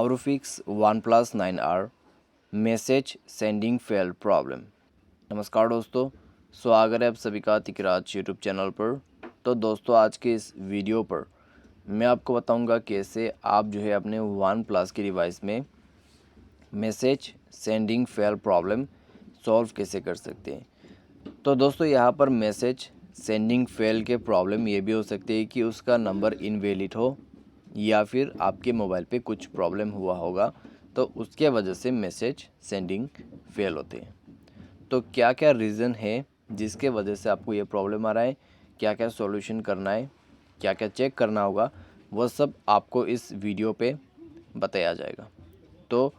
How to fix OnePlus 9R message sending failed problem. नमस्कार दोस्तों, स्वागत है आप सभी का तिकराज यूट्यूब चैनल पर। तो दोस्तों, आज के इस वीडियो पर मैं आपको बताऊंगा कैसे आप जो है अपने OnePlus के डिवाइस में message sending fail problem solve कैसे कर सकते हैं। तो दोस्तों, यहाँ पर मैसेज सेंडिंग फेल के प्रॉब्लम ये भी हो सकती है कि उसका नंबर इनवैलिड हो या फिर आपके मोबाइल पे कुछ प्रॉब्लम हुआ होगा, तो उसके वजह से मैसेज सेंडिंग फेल होते हैं। तो क्या क्या रीज़न है जिसके वजह से आपको ये प्रॉब्लम आ रहा है, क्या क्या सॉल्यूशन करना है, क्या क्या चेक करना होगा, वह सब आपको इस वीडियो पे बताया जाएगा। तो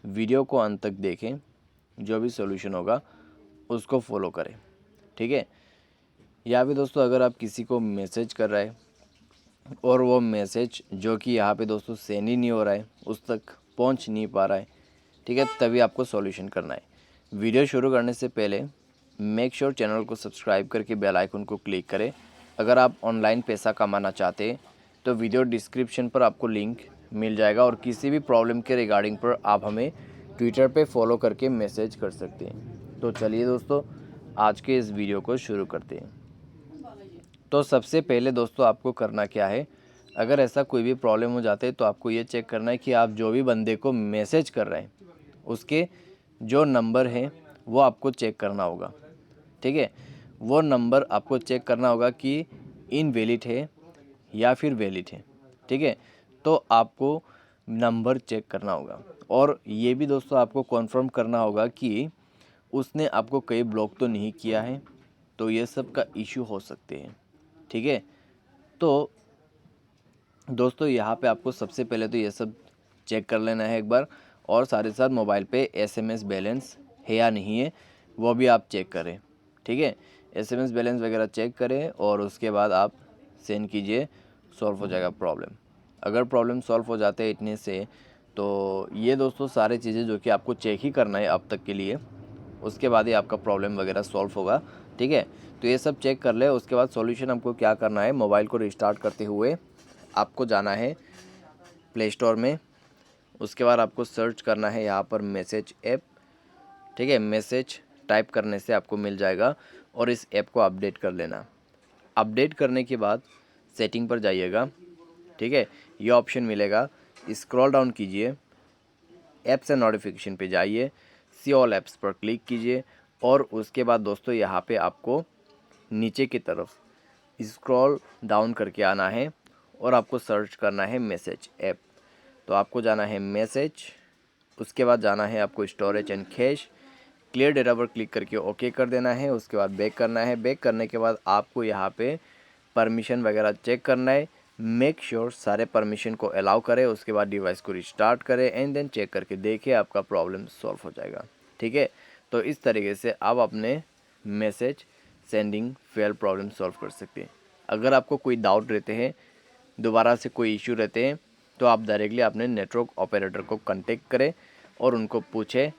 वीडियो को अंत तक देखें, जो भी सॉल्यूशन होगा उसको फॉलो करें, ठीक है। या भी दोस्तों, अगर आप किसी को मैसेज कर रहे हैं और वो मैसेज जो कि यहाँ पे दोस्तों सेंड ही नहीं हो रहा है, उस तक पहुँच नहीं पा रहा है, ठीक है, तभी आपको सॉल्यूशन करना है। वीडियो शुरू करने से पहले मेक श्योर चैनल को सब्सक्राइब करके बेल आइकन को क्लिक करें। अगर आप ऑनलाइन पैसा कमाना चाहते हैं तो वीडियो डिस्क्रिप्शन पर आपको लिंक मिल जाएगा, और किसी भी प्रॉब्लम के रिगार्डिंग पर आप हमें ट्विटर पे फॉलो करके मैसेज कर सकते हैं। तो चलिए दोस्तों, आज के इस वीडियो को शुरू करते हैं। तो सबसे पहले दोस्तों, आपको करना क्या है, अगर ऐसा कोई भी प्रॉब्लम हो जाते है तो आपको ये चेक करना है कि आप जो भी बंदे को मैसेज कर रहे हैं उसके जो नंबर है वो आपको चेक करना होगा, ठीक है। वो नंबर आपको चेक करना होगा कि इनवैलिड है या फिर वैलिड है, ठीक है। तो आपको नंबर चेक करना होगा, और ये भी दोस्तों आपको कॉन्फर्म करना होगा कि उसने आपको कहीं ब्लॉक तो नहीं किया है। तो ये सब का इशू हो सकते हैं, ठीक है। तो दोस्तों, यहाँ पे आपको सबसे पहले तो ये सब चेक कर लेना है एक बार, और साथ ही साथ मोबाइल पे SMS बैलेंस है या नहीं है वो भी आप चेक करें, ठीक है। SMS बैलेंस वगैरह चेक करें और उसके बाद आप सेंड कीजिए, सॉल्व हो जाएगा प्रॉब्लम। अगर प्रॉब्लम सॉल्व हो जाते हैं इतने से, तो ये दोस्तों सारी चीज़ें जो कि आपको चेक ही करना है अब तक के लिए, उसके बाद ही आपका प्रॉब्लम वगैरह सॉल्व होगा, ठीक है। तो ये सब चेक कर ले। उसके बाद सॉल्यूशन आपको क्या करना है, मोबाइल को रिस्टार्ट करते हुए आपको जाना है प्ले स्टोर में। उसके बाद आपको सर्च करना है यहाँ पर मैसेज ऐप, ठीक है। मैसेज टाइप करने से आपको मिल जाएगा, और इस ऐप को अपडेट कर लेना। अपडेट करने के बाद सेटिंग पर जाइएगा, ठीक है। ये ऑप्शन मिलेगा, स्क्रॉल डाउन कीजिए, ऐप्स एंड नोटिफिकेशन पे जाइए, सी ऑल ऐप्स पर क्लिक कीजिए, और उसके बाद दोस्तों यहाँ पे आपको नीचे की तरफ स्क्रॉल डाउन करके आना है और आपको सर्च करना है मैसेज ऐप। तो आपको जाना है मैसेज, उसके बाद जाना है आपको storage and cash, clear data पर क्लिक करके ओके कर देना है। उसके बाद बैक करना है। बैक करने के बाद आपको यहाँ पे परमिशन वगैरह चेक करना है। मेक श्योर सारे परमिशन को अलाउ करें। उसके बाद डिवाइस को रिस्टार्ट करें एंड देन चेक करके देखिए, आपका प्रॉब्लम सॉल्व हो जाएगा, ठीक है। तो इस तरीके से आप अपने message sending fail problem solve कर सकते हैं। अगर आपको कोई डाउट रहते हैं, दोबारा से कोई इश्यू रहते हैं, तो आप डायरेक्टली अपने नेटवर्क ऑपरेटर को कांटेक्ट करें और उनको पूछें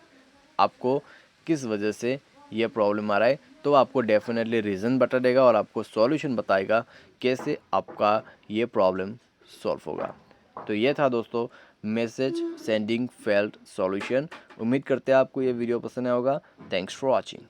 आपको किस वजह से ये प्रॉब्लम आ रहा है। तो आपको डेफिनेटली रीज़न बता देगा और आपको सॉल्यूशन बताएगा कैसे आपका ये प्रॉब्लम सॉल्व होगा। तो ये था दोस्तों मैसेज सेंडिंग फेल्ड सॉल्यूशन। उम्मीद करते हैं आपको ये वीडियो पसंद आया होगा। Thanks for watching.